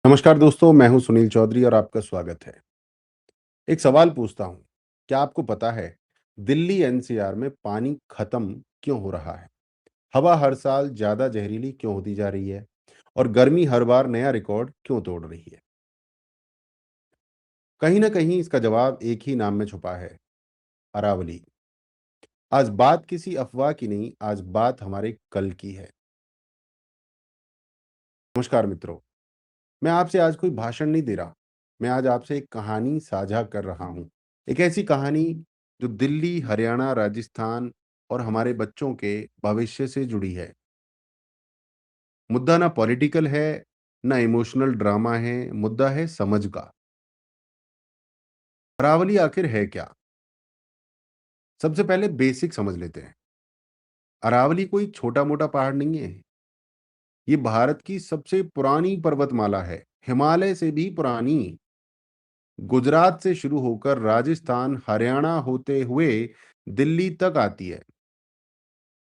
नमस्कार दोस्तों, मैं हूं सुनील चौधरी और आपका स्वागत है। एक सवाल पूछता हूं, क्या आपको पता है दिल्ली एनसीआर में पानी खत्म क्यों हो रहा है? हवा हर साल ज्यादा जहरीली क्यों होती जा रही है? और गर्मी हर बार नया रिकॉर्ड क्यों तोड़ रही है? कहीं ना कहीं इसका जवाब एक ही नाम में छुपा है, अरावली। आज बात किसी अफवाह की नहीं, आज बात हमारे कल की है। नमस्कार मित्रों, मैं आपसे आज कोई भाषण नहीं दे रहा। मैं आज आपसे एक कहानी साझा कर रहा हूँ। एक ऐसी कहानी जो दिल्ली, हरियाणा, राजस्थान और हमारे बच्चों के भविष्य से जुड़ी है। मुद्दा ना पॉलिटिकल है, ना इमोशनल ड्रामा है, मुद्दा है समझ का। अरावली आखिर है क्या? सबसे पहले बेसिक समझ लेते हैं। अरावली कोई छोटा-मोटा पहाड़ नहीं है। ये भारत की सबसे पुरानी पर्वतमाला है, हिमालय से भी पुरानी। गुजरात से शुरू होकर राजस्थान, हरियाणा होते हुए दिल्ली तक आती है।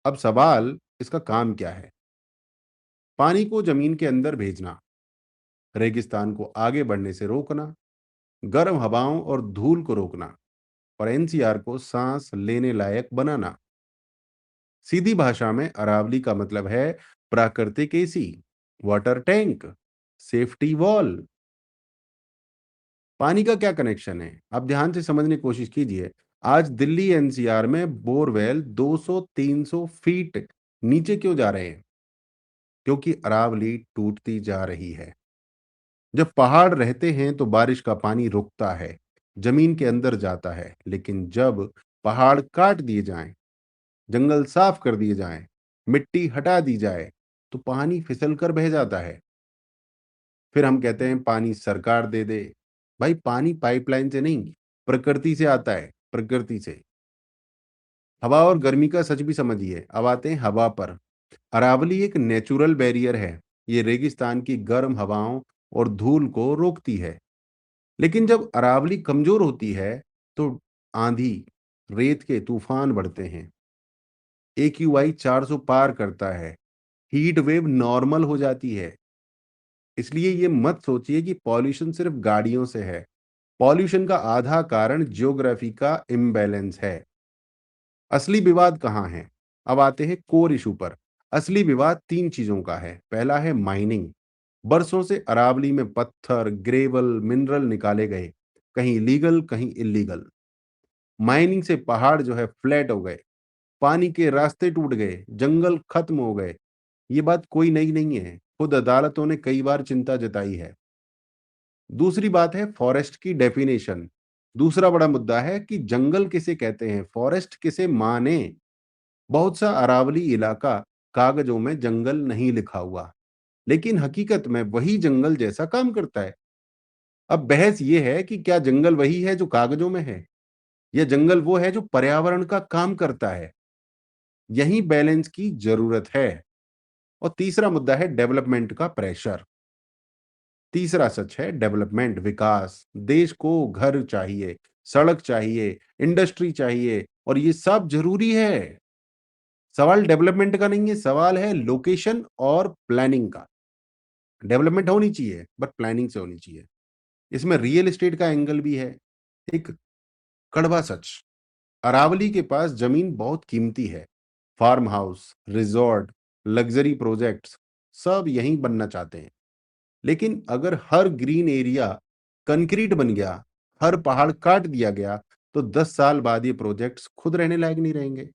अब सवाल, इसका काम क्या है? पानी को जमीन के अंदर भेजना, रेगिस्तान को आगे बढ़ने से रोकना, गर्म हवाओं और धूल को रोकना, और एनसीआर को सांस लेने लायक बनाना। सीधी भाषा में अरावली का मतलब है प्राकृतिक AC, water tank, safety wall. पानी का क्या कनेक्शन है? आप ध्यान से समझने की कोशिश कीजिए। आज दिल्ली एनसीआर में बोरवेल 200-300 फीट नीचे क्यों जा रहे हैं? क्योंकि अरावली टूटती जा रही है। जब पहाड़ रहते हैं तो बारिश का पानी रुकता है, जमीन के अंदर जाता है। लेकिन जब पहाड़ काट दिए जाएं, जंगल साफ कर दिए जाएं, मिट्टी हटा दी जाए, तो पानी फिसल कर बह जाता है। फिर हम कहते हैं पानी सरकार दे दे। भाई, पानी पाइपलाइन से नहीं, प्रकृति से आता है, प्रकृति से। हवा और गर्मी का सच भी समझिए। अब आते हैं हवा पर। अरावली एक नेचुरल बैरियर है। ये रेगिस्तान की गर्म हवाओं और धूल को रोकती है। लेकिन जब अरावली कमजोर होती है तो आंधी, रेत के तूफान बढ़ते हैं। एक्यूआई 400 पार करता है। हीट वेव नॉर्मल हो जाती है। इसलिए ये मत सोचिए कि पॉल्यूशन सिर्फ गाड़ियों से है। पॉल्यूशन का आधा कारण जियोग्राफी का इम्बैलेंस है। असली विवाद कहाँ है? अब आते हैं कोर इशू पर। असली विवाद तीन चीजों का है। पहला है माइनिंग। बरसों से अरावली में पत्थर, ग्रेवल, मिनरल निकाले गए, कहीं लीगल कहीं इलीगल। माइनिंग से पहाड़ जो है फ्लैट हो गए, पानी के रास्ते टूट गए, जंगल खत्म हो गए। ये बात कोई नई नहीं है, खुद अदालतों ने कई बार चिंता जताई है। दूसरी बात है फॉरेस्ट की डेफिनेशन। दूसरा बड़ा मुद्दा है कि जंगल किसे कहते हैं, फॉरेस्ट किसे माने। बहुत सा अरावली इलाका कागजों में जंगल नहीं लिखा हुआ, लेकिन हकीकत में वही जंगल जैसा काम करता है। अब बहस ये है कि क्या जंगल वही है जो कागजों में है, या जंगल वो है जो पर्यावरण का काम करता है। यही बैलेंस की जरूरत है। और तीसरा मुद्दा है डेवलपमेंट का प्रेशर। तीसरा सच है डेवलपमेंट, विकास। देश को घर चाहिए, सड़क चाहिए, इंडस्ट्री चाहिए, और ये सब जरूरी है। सवाल डेवलपमेंट का नहीं है, सवाल है लोकेशन और प्लानिंग का। डेवलपमेंट होनी चाहिए बट प्लानिंग से होनी चाहिए। इसमें रियल एस्टेट का एंगल भी है। एक कड़वा सच, अरावली के पास जमीन बहुत कीमती है। Farm house, resort, luxury projects, सब यहीं बनना चाहते हैं। लेकिन अगर हर ग्रीन एरिया कंक्रीट बन गया, हर पहाड़ काट दिया गया, तो 10 साल बाद ये प्रोजेक्ट्स खुद रहने लायक नहीं रहेंगे।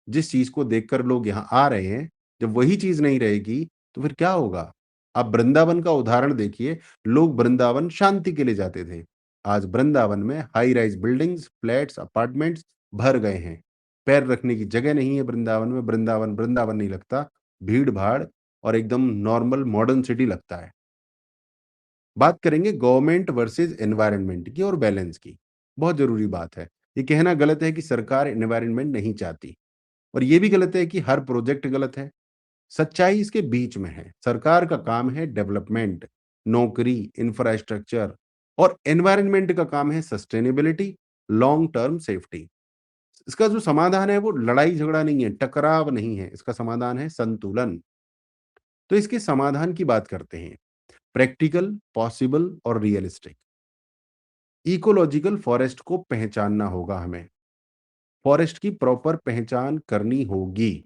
जिस चीज को देखकर लोग यहाँ आ रहे हैं, जब वही चीज नहीं रहेगी, तो फिर क्या होगा? आप वृंदावन का उदाहरण देखिए। लोग वृंदावन शांति के लिए जाते थे। आज वृंदावन में high rise buildings, flats, apartments भर गए हैं। पैर रखने की जगह नहीं है वृंदावन में। वृंदावन वृंदावन नहीं लगता, भीड़ भाड़ और एकदम नॉर्मल मॉडर्न सिटी लगता है। बात करेंगे गवर्नमेंट वर्सेस एनवायरनमेंट की और बैलेंस की। बहुत जरूरी बात है। ये कहना गलत है कि सरकार एनवायरनमेंट नहीं चाहती, और ये भी गलत है कि हर प्रोजेक्ट गलत है। सच्चाई इसके बीच में है। सरकार का काम है डेवलपमेंट, नौकरी, इंफ्रास्ट्रक्चर, और एनवायरनमेंट का काम है सस्टेनेबिलिटी, लॉन्ग टर्म सेफ्टी। इसका जो समाधान है वो लड़ाई झगड़ा नहीं है, टकराव नहीं है। इसका समाधान है संतुलन। तो इसके समाधान की बात करते हैं। प्रैक्टिकल, पॉसिबल और रियलिस्टिक। इकोलॉजिकल फॉरेस्ट को पहचानना होगा हमें। फॉरेस्ट की प्रॉपर पहचान करनी होगी।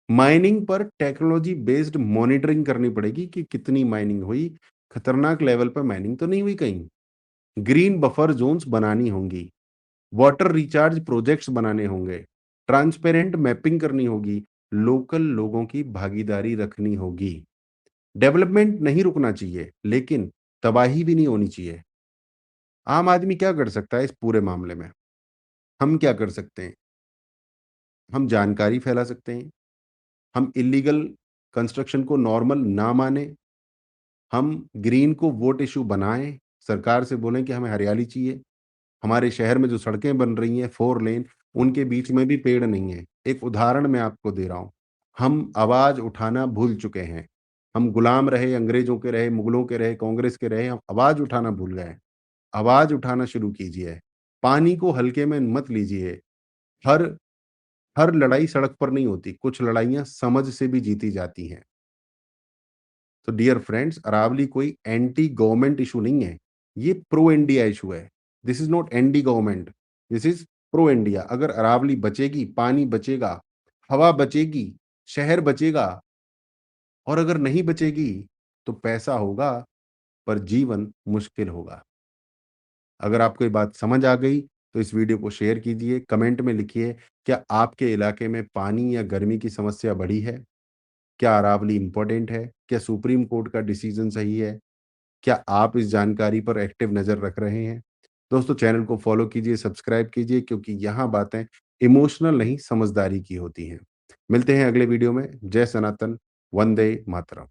माइनिंग पर टेक्नोलॉजी बेस्ड मॉनिटरिंग करनी पड़ेगी कि कितनी माइनिंग हुई, खतरनाक लेवल पर माइनिंग तो नहीं हुई कहीं। ग्रीन बफर जोन्स बनानी होंगी, वाटर रिचार्ज प्रोजेक्ट्स बनाने होंगे, ट्रांसपेरेंट मैपिंग करनी होगी, लोकल लोगों की भागीदारी रखनी होगी। डेवलपमेंट नहीं रुकना चाहिए, लेकिन तबाही भी नहीं होनी चाहिए। आम आदमी क्या कर सकता है इस पूरे मामले में? हम क्या कर सकते हैं? हम जानकारी फैला सकते हैं, हम इल्लीगल कंस्ट्रक्शन को नॉर्मल ना माने, हम ग्रीन को वोट इश्यू बनाएँ, सरकार से बोलें कि हमें हरियाली चाहिए। हमारे शहर में जो सड़कें बन रही हैं 4 लेन, उनके बीच में भी पेड़ नहीं है। एक उदाहरण मैं आपको दे रहा हूँ। हम आवाज़ उठाना भूल चुके हैं। हम गुलाम रहे, अंग्रेज़ों के रहे, मुगलों के रहे, कांग्रेस के रहे, हम आवाज़ उठाना भूल गए हैं। आवाज़ उठाना शुरू कीजिए। पानी को हल्के में मत लीजिए। हर हर लड़ाई सड़क पर नहीं होती, कुछ लड़ाइयाँ समझ से भी जीती जाती हैं। तो डियर फ्रेंड्स, अरावली कोई एंटी गवर्नमेंट इशू नहीं है, ये प्रो इंडिया इशू है। This is not anti government, this is pro India. अगर अरावली बचेगी, पानी बचेगा, हवा बचेगी, शहर बचेगा, और अगर नहीं बचेगी तो पैसा होगा पर जीवन मुश्किल होगा। अगर आपको ये बात समझ आ गई तो इस वीडियो को शेयर कीजिए, कमेंट में लिखिए, क्या आपके इलाके में पानी या गर्मी की समस्या बढ़ी है? क्या अरावली इंपॉर्टेंट है? क्या सुप्रीम कोर्ट का डिसीजन सही है? क्या आप इस जानकारी पर एक्टिव नज़र रख रहे हैं? दोस्तों, चैनल को फ़ॉलो कीजिए, सब्सक्राइब कीजिए, क्योंकि यहाँ बातें इमोशनल नहीं, समझदारी की होती हैं। मिलते हैं अगले वीडियो में। जय सनातन, वंदे मातरम।